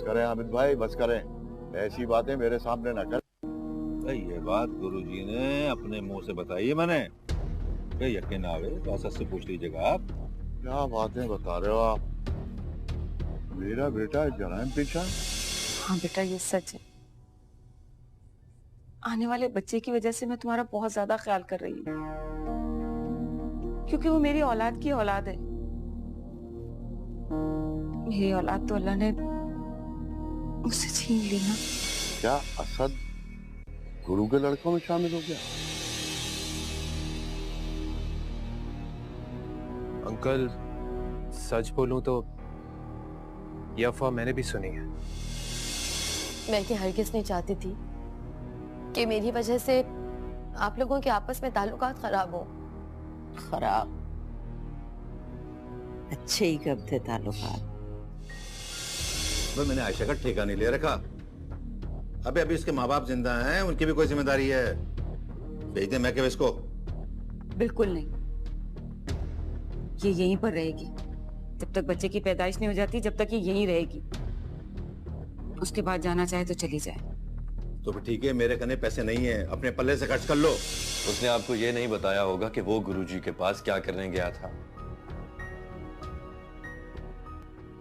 करें हामिद भाई, बस करें। ऐसी बातें मेरे सामने ना कर। भाई ये बात गुरुजी ने अपने मुंह से बताई है मैंने। क्या यकीन आवे तो असद से पूछ लीजिएगा आप। क्या बातें बता रहे हो आप? मेरा बेटा जराइम पेशा? हाँ बेटा, ये सच है। आने वाले बच्चे की वजह से मैं तुम्हारा बहुत ज्यादा ख्याल कर रही हूँ, क्योंकि वो मेरी औलाद की औलाद है। मेरी औलाद तो अल्लाह ने मुझसे छीन ली ना। क्या असद गुरु के लड़कों में शामिल हो गया? अंकल, सच बोलूं तो यह अफवाह मैंने भी सुनी है। मैं कि हरगिज़ नहीं चाहती थी कि मेरी वजह से आप लोगों के आपस में ताल्लुकात खराब हो। खराब? अच्छे ही कब थे ताल्लुकात। मैंने आयशा का ठेका नहीं ले रखा। अभी इसके माँ बाप जिंदा हैं, उनकी भी कोई जिम्मेदारी है। भेज दे मैं इसको। बिल्कुल नहीं, ये यहीं पर रहेगी जब तक बच्चे की पैदाइश नहीं हो जाती, जब तक ये यहीं रहेगी। उसके बाद जाना चाहे तो चली जाए। तो फिर ठीक है, मेरे कने पैसे नहीं है, अपने पल्ले से खर्च कर लो। उसने आपको ये नहीं बताया होगा कि वो गुरुजी के पास क्या करने गया था।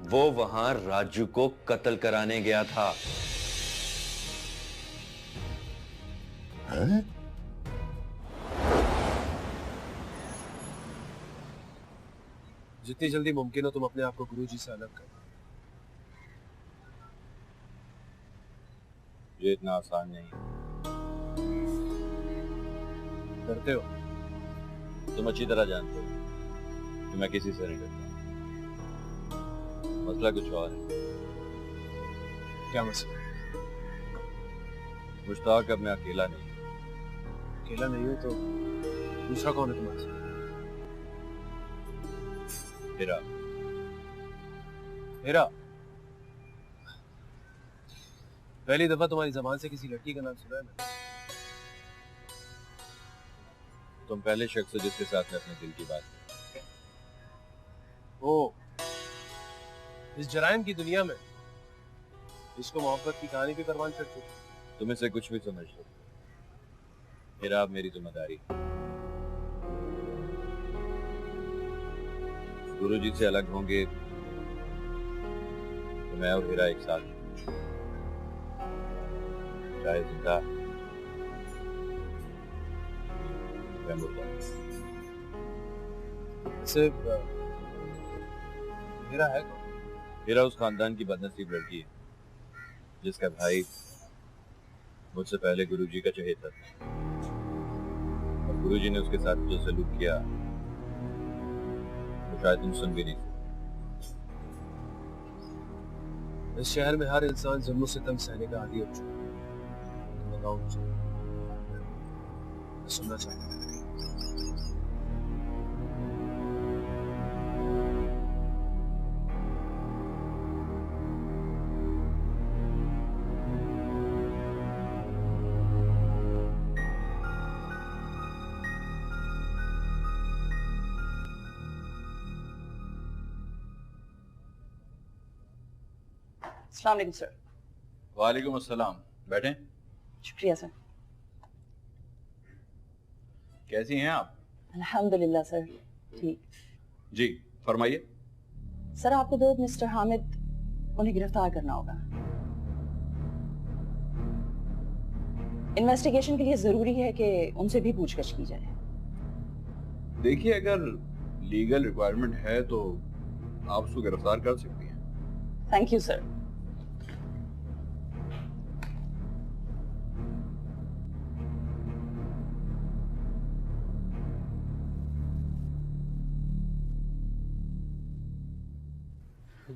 वो वहां राजू को कत्ल कराने गया था। है? जितनी जल्दी मुमकिन हो तुम अपने आप को गुरुजी से अलग करो। ये इतना आसान नहीं। डरते हो? तुम अच्छी तरह जानते हो कि मैं किसी से नहीं डरता। मसला कुछ और है। क्या मसला? मुश्ताक अब मैं अकेला नहीं। अकेला नहीं हो तो दूसरा कौन है तुम्हारे साथ? हिरा। हिरा? पहली दफा तुम्हारी जबान से किसी लड़की का नाम सुना है मैंने। तुम पहले शख्स हो जिसके साथ मैं अपने दिल की बात की। ओ, इस जराइम की दुनिया में इसको मोहब्बत की कहानी भी करवान चढ़ चुकी। तुम इसे कुछ भी समझ लो, हिरा अब मेरी जिम्मेदारी। गुरुजी से अलग होंगे तो मैं और हिरा एक साथ, चाहे जिंदा या मुर्दा। सिर्फ हिरा है कौन? हिरा उस खानदान की बदनसीब लड़की है जिसका भाई मुझसे पहले गुरुजी का चहेता था, और गुरुजी ने उसके साथ जो सलूक किया वो शायद तुम सुन भी नहीं सकते। इस शहर में हर इंसान जुल्म सितम सहने का आदी हो चुका है। बताओ मुझे, मैं सुनना चाहता हूँ। अस्सलाम वालेकुम सर। वालेकुम अस्सलाम। बैठें। शुक्रिया सर। कैसी हैं आप? अल्हम्दुलिल्लाह सर, ठीक। जी फरमाइए। सर आपको दो मिस्टर हामिद, उन्हें गिरफ्तार करना होगा। इन्वेस्टिगेशन के लिए जरूरी है कि उनसे भी पूछताछ की जाए। देखिए, अगर लीगल रिक्वायरमेंट है तो आप उसको गिरफ्तार कर सकती हैं। Thank you sir.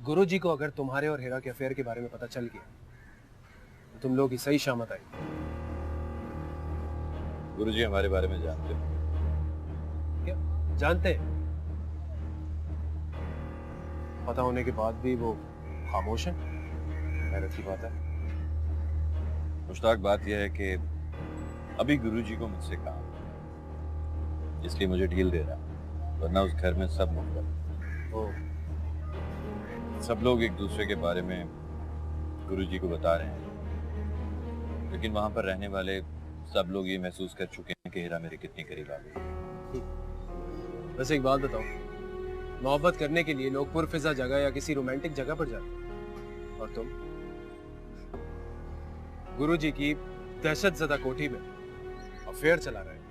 गुरुजी को अगर तुम्हारे और हिरा के अफेयर के बारे में पता चल गया तो तुम लोग की सही शामत आई। गुरुजी हमारे बारे में जानते हैं। क्या जानते हैं? पता होने के बाद भी वो खामोश है? हैरत की बात है। मुश्ताक, बात यह है कि अभी गुरुजी को मुझसे काम है, इसलिए मुझे ढील दे रहा, वरना उस घर में सब मुफ्त। सब लोग एक दूसरे के बारे में गुरुजी को बता रहे हैं, लेकिन वहां पर रहने वाले सब लोग ये महसूस कर चुके हैं कि हीरा मेरे कितनी करीब आ गई। बस एक बात बताओ, मोहब्बत करने के लिए लोग पुरफिजा जगह या किसी रोमांटिक जगह पर जाते हैं, और तुम गुरुजी की दहशतज़दा कोठी में अफेयर चला रहे हो।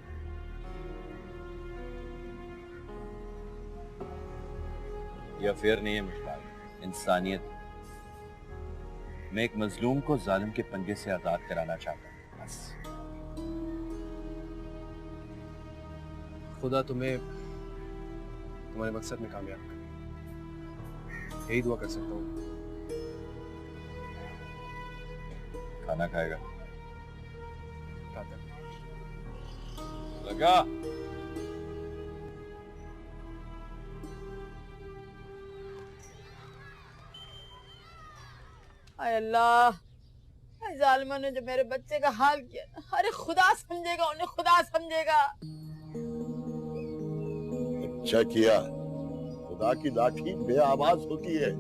ये अफेयर नहीं है मुश्ताक, इंसानियत। मैं एक मजलूम को जालिम के पंजे से आजाद कराना चाहता हूं, बस। खुदा तुम्हें तुम्हारे मकसद में कामयाब करे, यही दुआ कर सकता हूँ। खाना खाएगा? खाता है। लगा। हाय अल्लाह, जालिमा ने जो मेरे बच्चे का हाल किया, अरे खुदा समझेगा उन्हें, खुदा समझेगा। अच्छा किया, खुदा की लाठी बेआवाज होती है।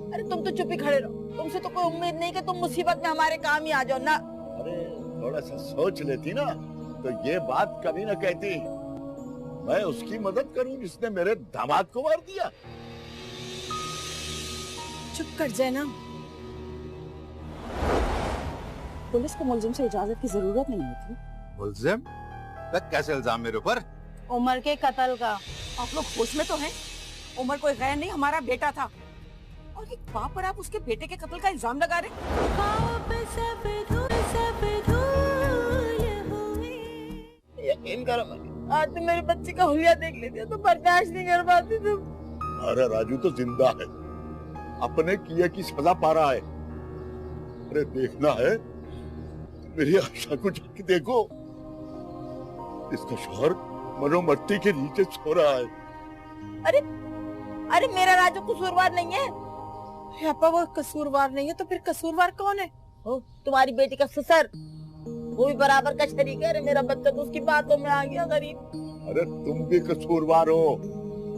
अरे तुम तो चुप ही खड़े रहो, तुमसे तो कोई उम्मीद नहीं कि तुम मुसीबत में हमारे काम ही आ जाओ ना। अरे थोड़ा सा सोच लेती ना तो ये बात कभी ना कहती। मैं उसकी मदद करूं जिसने मेरे दामाद को मार दिया। चुप कर जाए ना। पुलिस को मुलजिम से इजाजत की जरूरत नहीं होती। मुलजिम? कैसे इल्जाम मेरे ऊपर? उमर के कत्ल का। आप लोग होश में तो हैं? उमर कोई गैर नहीं, हमारा बेटा था। और एक बाप पर आप उसके बेटे के कत्ल का इल्जाम लगा रहे? यकीन करो, आज तो मेरे बच्चे का हुलिया देख लेती तो बर्दाश्त नहीं कर पाती तुम। अरे राजू तो जिंदा है, अपने किए की सजा पा रहा है। अरे देखना है, मेरी आशा को जाके देखो, इसका शौहर मनोमट्टी के नीचे सो रहा है। अरे अरे मेरा राजू कसूरवार नहीं है। पापा वो कसूरवार नहीं है तो फिर कसूरवार कौन है? ओ, तुम्हारी बेटी का ससुर, वो भी बराबर का शरीक है। अरे मेरा बच्चा तो उसकी बातों में आ गया गरीब। अरे तुम भी कसूरवार हो,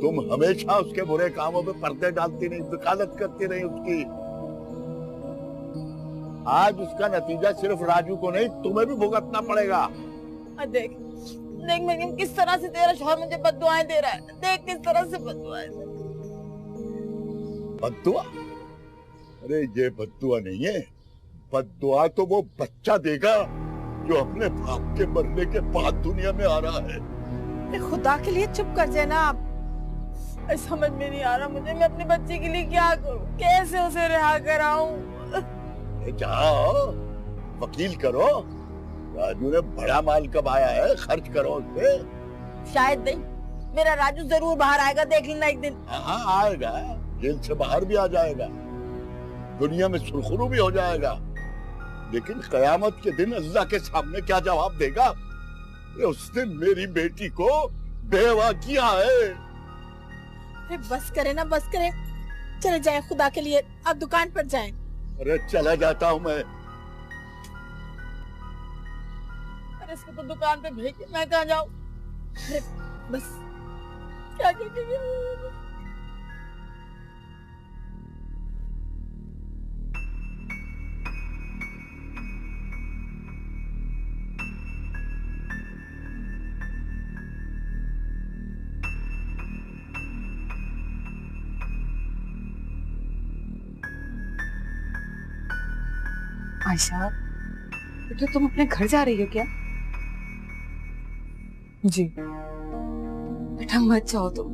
तुम हमेशा उसके बुरे कामों में पर्दे डालती नहीं, वकालत करती नहीं उसकी। आज उसका नतीजा सिर्फ राजू को नहीं, तुम्हें भी भुगतना पड़ेगा। देख देख मरियम, किस तरह से तेरा शौहर मुझे बद्दुआएं दे रहा है। देख किस तरह से बद्दुआएं दे। बद्दुआ? अरे ये बद्दुआ नहीं है, बद्दुआ तो वो बच्चा देगा जो अपने बाप के मरने के बाद दुनिया में आ रहा है। अरे खुदा के लिए चुप कर जाए ना आप। समझ में नहीं आ रहा मुझे, मैं अपने बच्चे के लिए क्या करूं, कैसे उसे रिहा कराऊं। जाओ वकील करो, राजू ने बड़ा माल कमाया है, खर्च करो उस पे। शायद नहीं, मेरा राजू जरूर बाहर आएगा, देख लेना एक दिन। हाँ आएगा, जेल से बाहर भी आ जाएगा, दुनिया में सुरखरू भी हो जाएगा, लेकिन कयामत के दिन अल्लाह के सामने क्या जवाब देगा? उसने मेरी बेटी को बेवा किया है। अरे बस करे ना, बस करे, चले जाए खुदा के लिए, आप दुकान पर जाएं। अरे चला जाता हूँ मैं। अरे इसको तो दुकान पे भेज के मैं कहाँ जाऊँ? अरे बस क्या करेंगे? आयशा, बेटा तुम अपने घर जा रही हो क्या? जी बेटा मत जाओ तुम।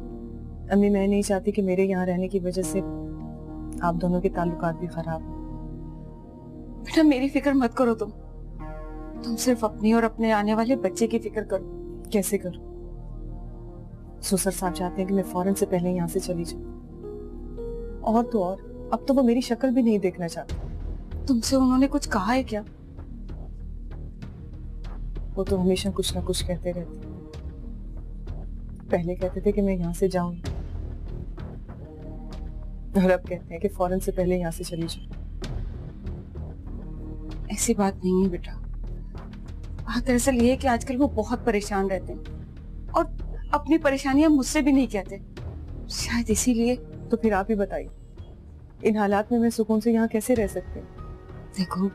अम्मी, मैं नहीं चाहती कि मेरे यहाँ रहने की वजह से आप दोनों के ताल्लुकात भी खराब हो। बेटा मेरी फिक्र मत करो तुम सिर्फ अपनी और अपने आने वाले बच्चे की फिक्र करो। कैसे करूं? सुसर साहब चाहते हैं कि मैं फौरन से पहले यहाँ से चली जाऊं। और तो और अब तो वो मेरी शक्ल भी नहीं देखना चाहते। तुमसे उन्होंने कुछ कहा है क्या? वो तो हमेशा कुछ ना कुछ कहते रहते। पहले कहते थे कि मैं यहाँ से जाऊं, और अब कहते हैं कि फौरन से पहले यहाँ से चली जाऊं। ऐसी बात नहीं है बेटा। बात दरअसल ये है कि आजकल वो बहुत परेशान रहते हैं और अपनी परेशानियां मुझसे भी नहीं कहते, शायद इसीलिए। तो फिर आप ही बताइए, इन हालात में मैं सुकून से यहाँ कैसे रह सकती हूँ? देखो,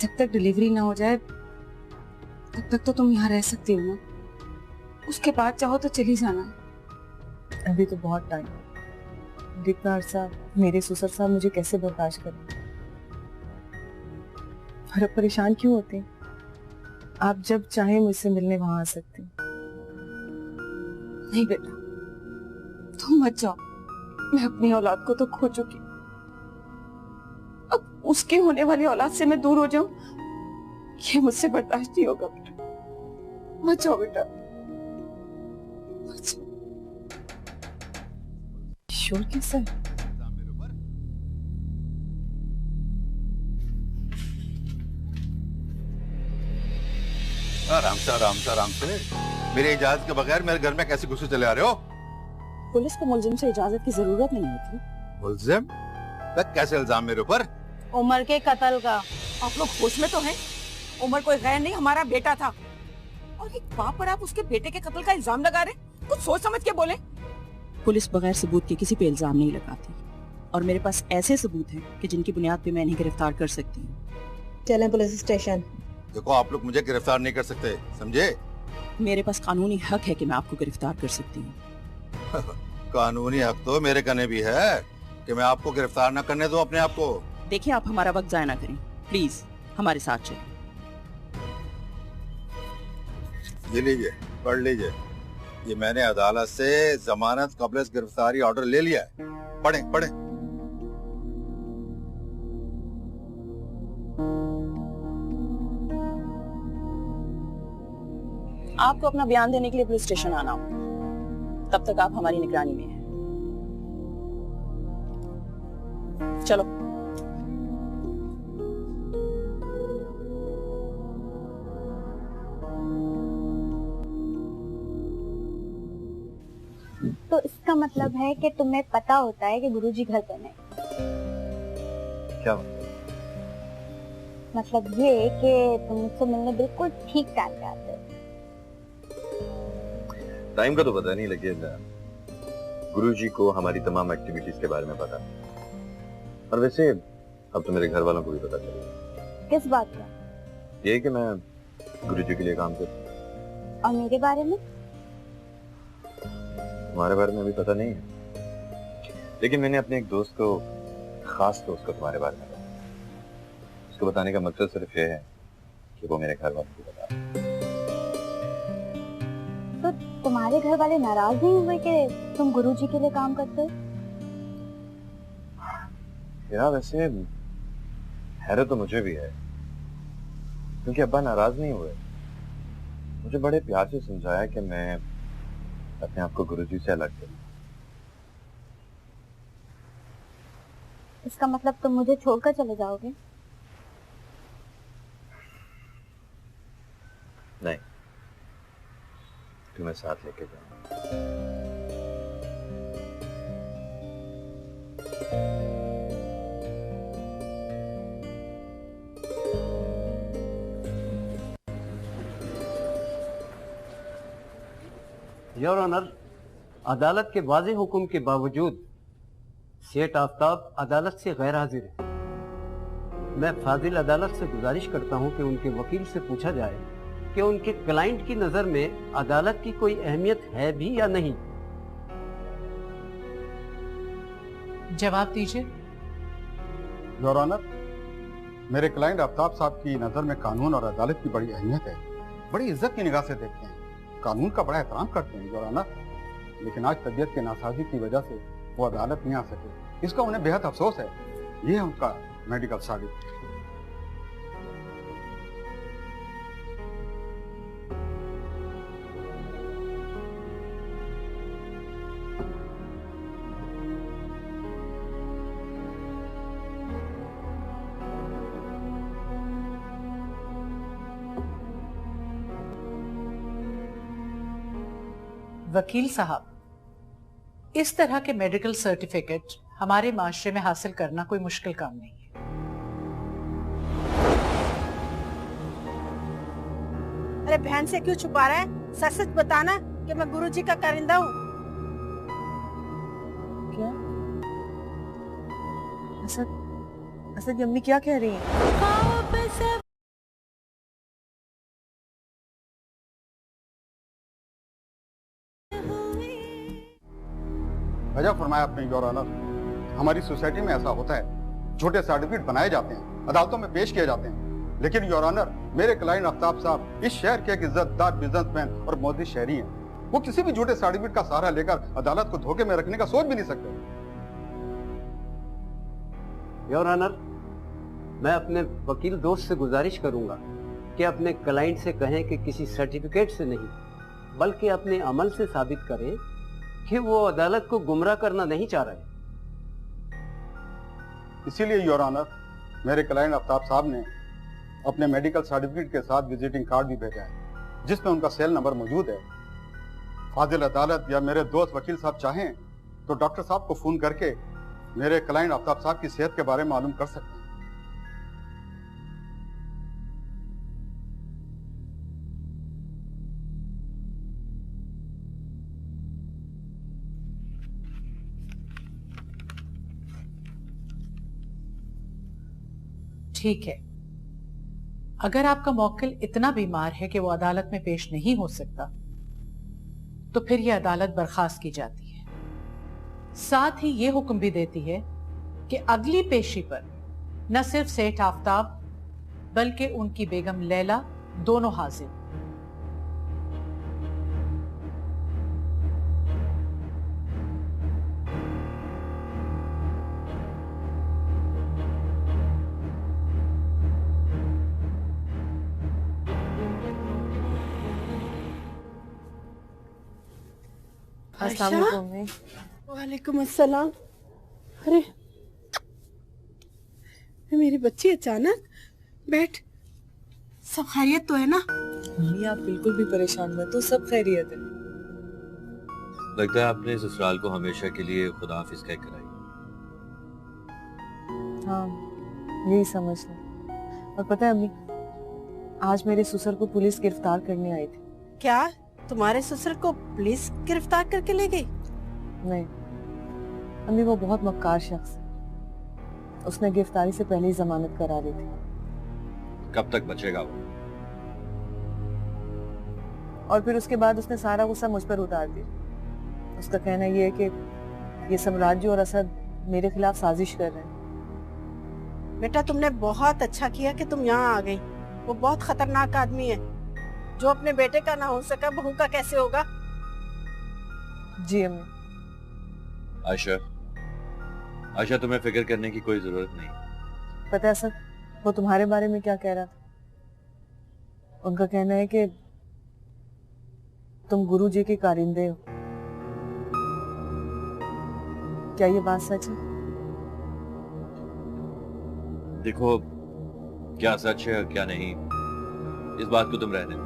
जब तक डिलीवरी ना हो जाए तब तक तो तुम यहाँ रह सकती हो ना। उसके बाद चाहो तो चली जाना। अभी तो बहुत टाइम, इतना अरसा मेरे ससुर साहब मुझे कैसे बर्दाश्त करें। और अब परेशान क्यों होते हैं? आप जब चाहे मुझसे मिलने वहां आ सकते हैं। नहीं बेटा, तुम मत जाओ। मैं अपनी औलाद को तो खो चुकी, अब उसके होने वाली औलाद से मैं दूर हो जाऊं, ये मुझसे बर्दाश्त नहीं होगा बेटा। मत जाओ बेटा, मत जाओ। शोर कैसा है? आराम से आराम से आराम से। मेरे इजाजत के बगैर मेरे घर में कैसे घुसे चले आ रहे हो? पुलिस को मुलजिम से इजाजत की जरूरत नहीं होती। मुलजिम? तक कैसे इल्जाम मेरे ऊपर? उमर के कत्ल का। आप लोग होश में तो हैं? उमर कोई गैर नहीं, हमारा बेटा था। और एक बाप पर आप उसके बेटे के कत्ल का इल्जाम लगा रहे? कुछ सोच समझ के बोले। पुलिस बगैर सबूत के किसी पे इल्जाम नहीं लगाती, और मेरे पास ऐसे सबूत हैं कि जिनकी बुनियाद पे मैं इन्हें गिरफ्तार कर सकती हूँ। चलें पुलिस स्टेशन। देखो, आप लोग मुझे गिरफ्तार नहीं कर सकते, समझे? मेरे पास कानूनी हक है कि मैं आपको गिरफ्तार कर सकती हूँ। कानूनी हक तो मेरे कने भी है कि मैं आपको गिरफ्तार न करने दूं अपने आप को। देखिए, आप हमारा वक्त जाया ना करें, प्लीज हमारे साथ चलें। ये लीजिए, पढ़ लीजिए। ये मैंने अदालत से जमानत कबल गिरफ्तारी ऑर्डर ले लिया है। पढ़ें पढ़ें। आपको अपना बयान देने के लिए पुलिस स्टेशन आना हो, तब तक आप हमारी निगरानी में हैं। चलो। तो इसका मतलब है कि तुम्हें पता होता है कि गुरुजी घर पर नहीं। क्या मतलब ये कि तुम मुझसे मिलने बिल्कुल ठीक टाइम पे आते हो। टाइम का तो पता नहीं, लेकिन गुरुजी को हमारी तमाम एक्टिविटीज के बारे में पता। और वैसे अब तो मेरे घर वालों को भी पता चलेगा। किस बात का? ये कि मैं गुरुजी के लिए काम करता हूँ। और मेरे बारे में? तुम्हारे बारे में अभी पता नहीं है, लेकिन मैंने अपने एक दोस्त को, खास दोस्त को तुम्हारे बारे में बताया। उसको बताने का मकसद सिर्फ ये है कि वो मेरे घर वालों को बता। तो तुम्हारे घर वाले नाराज नहीं हुए कि तुम गुरुजी के लिए काम करते हो? यार वैसे हैरत तो मुझे भी है, क्योंकि अब्बा नाराज नहीं हुए। मुझे बड़े प्यार से समझाया कि मैं अपने आप को गुरुजी से अलग करूं। इसका मतलब तुम मुझे छोड़कर चले जाओगे? नहीं, तुम्हें साथ लेके जाऊंगा। योर ऑनर, अदालत के वाज़ेह हुक्म के बावजूद सेठ आफ्ताब अदालत से गैर हाजिर है। मैं फाजिल अदालत से गुजारिश करता हूं कि उनके वकील से पूछा जाए कि उनके क्लाइंट की नजर में अदालत की कोई अहमियत है भी या नहीं। जवाब दीजिए। योर ऑनर, मेरे क्लाइंट आफ्ताब साहब की नजर में कानून और अदालत की बड़ी अहमियत है। बड़ी इज्जत की निगाह से देखते हैं, कानून का बड़ा एहतराम करते हैं योर ऑनर। लेकिन आज तबीयत के नासाजी की वजह से वो अदालत नहीं आ सके। इसका उन्हें बेहद अफसोस है। ये है उनका मेडिकल सर्टिफिकेट। वकील साहब, इस तरह के मेडिकल सर्टिफिकेट हमारे माशरे में हासिल करना कोई मुश्किल काम नहीं है। अरे बहन से क्यों छुपा रहा है? सच सच बताना कि मैं गुरुजी का कारिंदा हूँ। क्या? असद, ये अम्मी क्या कह रही हैं? वजह फरमाया आपने योर ऑनर, हमारी सोसाइटी में ऐसा होता है, झूठे सर्टिफिकेट बनाए जाते हैं, अदालतों में पेश किए जाते हैं, लेकिन योर ऑनर मेरे क्लाइंट आफ्ताब साहब इस शहर के एक इज्जतदार बिजनेसमैन और मोदी शहरी हैं। वो किसी भी झूठे सर्टिफिकेट का सहारा लेकर अदालत को धोखे में रखने का सोच भी नहीं सकते। योर ऑनर, मैं अपने वकील दोस्त से गुजारिश करूंगा कि अपने क्लाइंट से कहें कि किसी सर्टिफिकेट से नहीं बल्कि अपने अमल से साबित करें कि वो अदालत को गुमराह करना नहीं चाह रहे। इसीलिए योर ऑनर मेरे क्लाइंट आफ्ताब साहब ने अपने मेडिकल सर्टिफिकेट के साथ विजिटिंग कार्ड भी भेजा है जिसमें उनका सेल नंबर मौजूद है। फाजिल अदालत या मेरे दोस्त वकील साहब चाहें तो डॉक्टर साहब को फोन करके मेरे क्लाइंट आफ्ताब साहब की सेहत के बारे में मालूम कर सकते हैं। ठीक है, अगर आपका मौक्किल इतना बीमार है कि वो अदालत में पेश नहीं हो सकता तो फिर यह अदालत बर्खास्त की जाती है। साथ ही ये हुक्म भी देती है कि अगली पेशी पर न सिर्फ सेठ आफ्ताब बल्कि उनकी बेगम लैला दोनों हाजिर। वालेकुम अस्सलाम। अरे मेरी बच्ची अचानक, बैठ। सब खैरियत तो है ना? मम्मी आप बिल्कुल भी परेशान मत हो, सब खैरियत है। लगता है आपने ससुराल को हमेशा के लिए खुदा हाफिज कह कराई। हाँ, यही समझ लो। और पता है अम्मी, आज मेरे ससुर को पुलिस गिरफ्तार करने आई थी। क्या तुम्हारे ससुर को पुलिस गिरफ्तार करके ले गई? नहीं अम्मी, वो बहुत मक्कार शख्स है। उसने गिरफ्तारी से पहले ही जमानत करा दी थी। कब तक बचेगा वो? और फिर उसके बाद उसने सारा गुस्सा मुझ पर उतार दिया। उसका कहना ये है कि ये साम्राज्य और असद मेरे खिलाफ साजिश कर रहे हैं। बेटा तुमने बहुत अच्छा किया कि तुम यहाँ आ गई। वो बहुत खतरनाक आदमी है। जो अपने बेटे का ना हो सका बहू का कैसे होगा? जी अम्मी। आयशा तुम्हें फिक्र करने की कोई जरूरत नहीं। पता है सर, वो तुम्हारे बारे में क्या कह रहा था? उनका कहना है कि तुम गुरुजी के कारिंदे हो। क्या ये बात सच है? देखो, क्या सच है क्या नहीं इस बात को तुम रहने दो।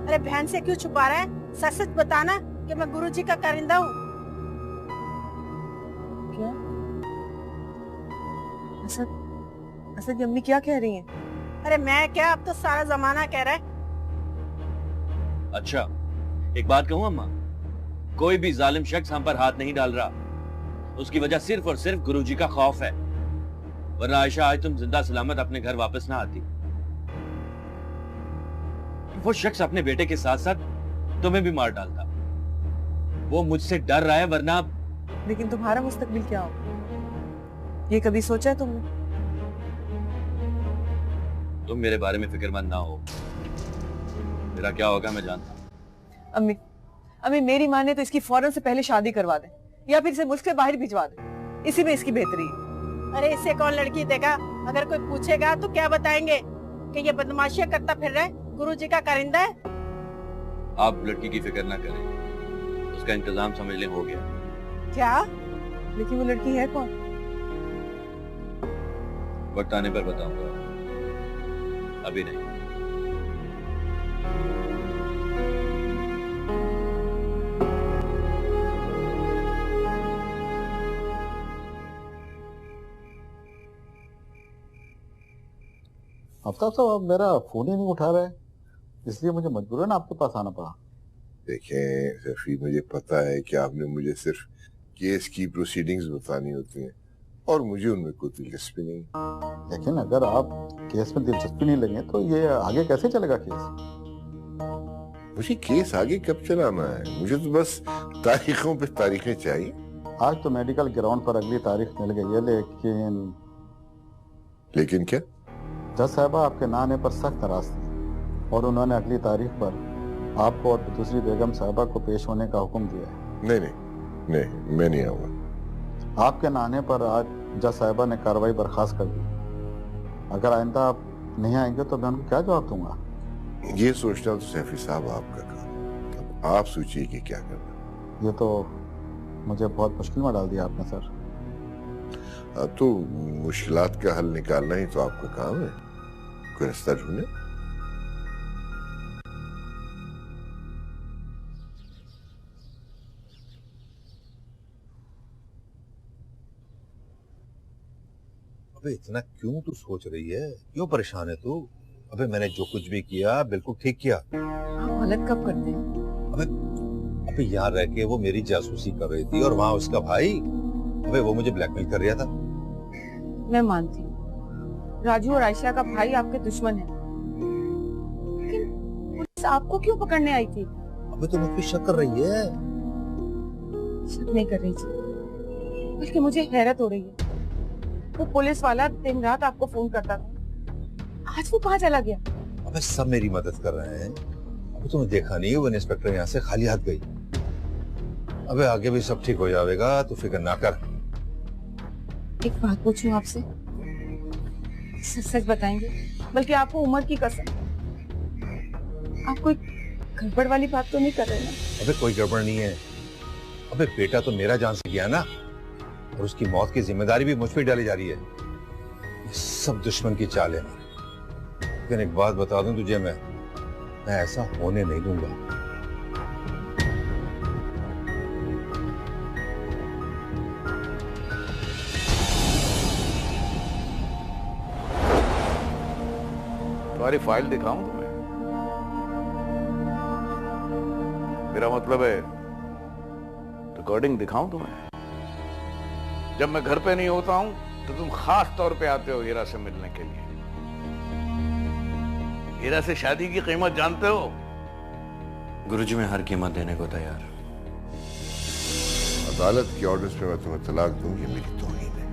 अरे बहन से क्यों छुपा रहा है? सच सच बताना कि मैं गुरुजी का कारिंदा हूँ। क्या? असद की अम्मी क्या कह रही हैं? अरे मैं क्या, अब तो सारा जमाना कह रहा है। अच्छा, एक बात कहूँ अम्मा, कोई भी जालिम शख्स हम पर हाथ नहीं डाल रहा। उसकी वजह सिर्फ और सिर्फ गुरुजी का खौफ है। वरना आयशा आज तुम जिंदा सलामत अपने घर वापस ना आती। वो शख्स अपने बेटे के साथ साथ तुम्हें भी मार डालता। वो मुझसे डर रहा है, वरना। लेकिन तुम्हारा मुस्तकबिल क्या हो, ये कभी सोचा है तुमने? तुम मेरे बारे में फिक्रमंद ना हो। मेरा क्या होगा मैं जानता हूँ। अम्मी मेरी माँ ने तो इसकी फौरन से पहले शादी करवा दे या फिर इसे मुल्क से बाहर भिजवा दे। इसी में इसकी बेहतरी है। अरे इससे कौन लड़की देगा? अगर कोई पूछेगा तो क्या बताएंगे कि ये बदमाशियां करता फिर रहा है, गुरुजी का कारिंदा है। आप लड़की की फिक्र ना करें, उसका इंतजाम समझ ले हो गया। क्या? लेकिन वो लड़की है कौन? वक्त आने पर बताऊंगा, अभी नहीं। आफ्ताब साहब, आप मेरा फोन ही नहीं उठा रहे, इसलिए मुझे मजबूरन आपके पास आना पड़ा। देखें रफी, मुझे पता है कि आपने मुझे सिर्फ केस की प्रोसीडिंग्स बतानी होती हैं, और मुझे उनमें कोई दिलचस्पी नहीं। लेकिन अगर आप केस में दिलचस्पी नहीं लेंगे तो ये आगे कैसे चलेगा केस? मुझे केस आगे कब चलाना है? मुझे तो बस तारीखों पे तारीखें चाहिए। आज तो मेडिकल ग्राउंड पर अगली तारीख मिल गई है, लेकिन क्या? जज साहबा आपके ना आने पर सख्त नाराज थी और उन्होंने अगली तारीख पर आपको और दूसरी बेगम साहबा को पेश होने का हुक्म दिया है। नहीं, मैं नहीं आऊंगा। आपके ना आने पर आज जज साहबा ने कार्रवाई बर्खास्त कर दी। अगर आइंदा आप नहीं आएंगे तो मैं उनको क्या जवाब दूंगा? ये सोचना तो सैफी साहब आपका काम। अब आप सोचिए कि क्या करना। ये तो मुझे बहुत मुश्किल में डाल दिया आपने सर। तो मुश्किलात का हल निकालना ही तो आपका काम है। कोई रास्ता ढूंढे। अबे इतना क्यों तू सोच रही है? क्यों परेशान है तू? अबे मैंने जो कुछ भी किया बिल्कुल ठीक किया। आप गलत कब करते हैं? अबे यहाँ रह के वो मेरी जासूसी कर रही थी और वहाँ उसका भाई, अबे वो मुझे ब्लैकमेल कर रहा था। मैं मानती हूँ राजू और आयशा का भाई आपके दुश्मन है, लेकिन पुलिस आपको क्यों पकड़ने आई थी? अबे तो मुझ पे शक कर रही है। शक नहीं कर रही थी, बल्कि मुझे हैरत हो रही है। वो पुलिस वाला दिन रात आपको फोन करता था, आज वो कहाँ चला गया? अबे सब मेरी मदद कर रहे हैं। अबे तुमने देखा नहीं वो इंस्पेक्टर यहाँ से खाली हाथ गई। अबे आगे भी सब ठीक हो जाएगा, तू फिक्र ना कर। एक बात पूछूं आपसे, सच सच बताएंगे? बल्कि आपको उम्र की कसम, आप कोई गड़बड़ वाली बात तो नहीं कर रहे ना? अबे कोई गड़बड़ नहीं है। अबे बेटा तो मेरा जान से गया ना, और उसकी मौत की जिम्मेदारी भी मुझ पे डाली जा रही है। ये सब दुश्मन की चाल है। लेकिन एक बात बता दूं तुझे, मैं ऐसा होने नहीं दूंगा। तुम्हारी फाइल दिखाऊं तुम्हें? मेरा मतलब है रिकॉर्डिंग दिखाऊं तुम्हें? जब मैं घर पे नहीं होता हूं तो तुम खास तौर पे आते हो हीरा से मिलने के लिए। हीरा से शादी की कीमत जानते हो? गुरुजी मैं हर कीमत देने को तैयार। अदालत के ऑर्डर्स पे मैं तुम्हें तलाक दूं, ये मेरी तौहीन है।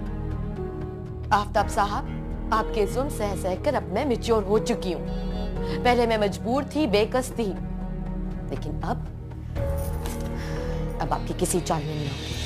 आफ्ताब साहब, आपके जुल्म सह सहकर अब मैं मैच्योर हो चुकी हूँ। पहले मैं मजबूर थी, बेकस थी, लेकिन अब आपकी किसी चाल में नहीं आऊंगी।